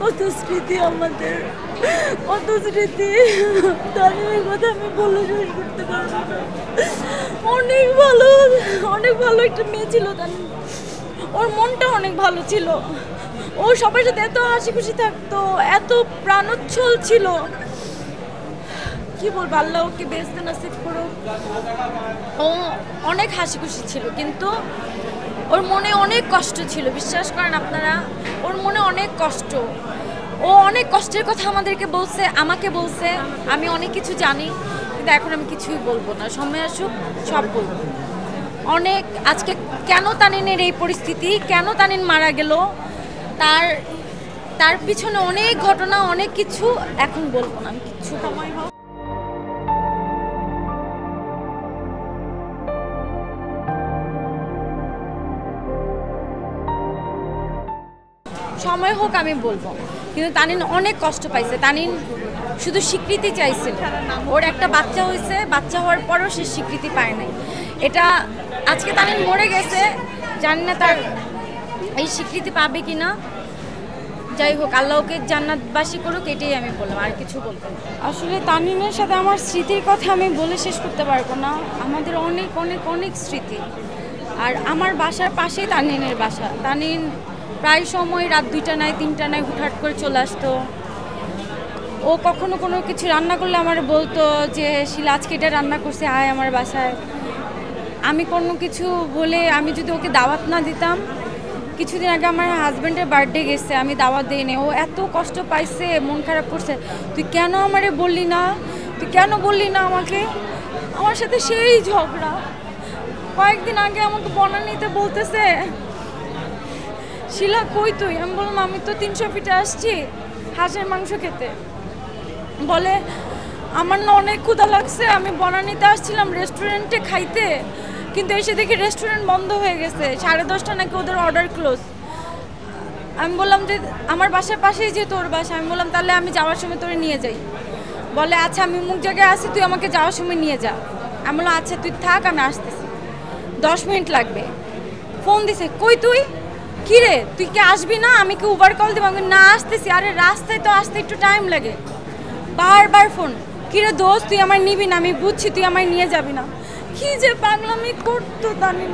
কত স্মৃতি আমাদের, কত স্মৃতি। তানিমের কথা আমি বলে শেষ করতে পারবো না। অনেক ভালো, অনেক ভালো একটা মেয়ে ছিল তানিম। ওর মনটা অনেক ভালো ছিল, ও সবার সাথে এত হাসি খুশি থাকতো, এত প্রাণোচ্ছল ছিল। কি বলবো, আল্লাহ ওকে বেহেশতে নসিব করুক। ও অনেক হাসি খুশি ছিল, কিন্তু ওর মনে অনেক কষ্ট ছিল। বিশ্বাস করেন আপনারা, ওর মনে অনেক কষ্ট। ও অনেক কষ্টের কথা আমাদেরকে বলছে, আমাকে বলছে। আমি অনেক কিছু জানি, কিন্তু এখন আমি কিছুই বলবো না। সময় আসুক সব বলবো। অনেক আজকে কেন তানিনের এই পরিস্থিতি, কেন তানিন মারা গেল, তার পিছনে অনেক ঘটনা, অনেক কিছু। এখন বলবো না আমি কিছু। সময় হোক আমি বলবো, কিন্তু তানিন অনেক কষ্ট পাইছে। তানিন শুধু স্বীকৃতি চাইছিল। ওর একটা বাচ্চা হয়েছে, বাচ্চা হওয়ার পরও সে স্বীকৃতি পায় নাই। এটা আজকে তানিন মরে গেছে, জানি না তার এই স্বীকৃতি পাবে কি না। যাই হোক, আল্লাহ ওকে জান্নাতবাসী করুক, এটাই আমি বললাম, আর কিছু বলবো না। আসলে তানিনের সাথে আমার স্মৃতির কথা আমি বলে শেষ করতে পারবো না। আমাদের অনেক অনেক অনেক স্মৃতি। আর আমার বাসার পাশেই তানিনের বাসা। তানিন প্রায় সময় রাত 2টা নাই 3টা নাই হুটহাট করে চলে আসতো। ও কখনো কোনো কিছু রান্না করলে আমার বলতো যে শিলা আজকে এটা রান্না করছে, আয় আমার বাসায়। আমি কোনো কিছু বলে, আমি যদি ওকে দাওয়াত না দিতাম, কিছুদিন আগে আমার হাজব্যান্ডের বার্থডে গেছে, আমি দাওয়াত দিইনি। ও এত কষ্ট পাইছে, মন খারাপ করছে। তুই কেন আমারে বললি না, তুই কেন বললি না আমাকে। আমার সাথে সেই ঝগড়া। কয়েকদিন আগে আমাকে বনানীতে বলতেছে, শিলা কই তুই? আমি বললাম আমি তো 300 ফিটে আসছি হাঁসের মাংস খেতে। বলে আমার না অনেক ক্ষুধা লাগছে, আমি বনানীতে আসছিলাম রেস্টুরেন্টে খাইতে, কিন্তু এসে দেখি রেস্টুরেন্ট বন্ধ হয়ে গেছে, 10:30টা নাকি ওদের অর্ডার ক্লোজ। আমি বললাম যে আমার বাসার পাশেই যে তোর বাসা, আমি বললাম তাহলে আমি যাওয়ার সময় তোরে নিয়ে যাই। বলে আচ্ছা আমি অমুক জায়গায় আসি, তুই আমাকে যাওয়ার সময় নিয়ে যা। আমি বললাম আচ্ছা তুই থাক, আমি আসতেছি, 10 মিনিট লাগবে। ফোন দিছে, কই তুই? কী রে তুই কি আসবি না? আমি কি উবার কল দেবো? আমি না আসতেছি। আরে রাস্তায় তো আসতে একটু টাইম লাগে। বারবার ফোন, কী রে দোস্ত তুই আমার নিবি না? আমি বুঝছি তুই আমায় নিয়ে যাবি না। কি যে পাগলামি করতো তানিম।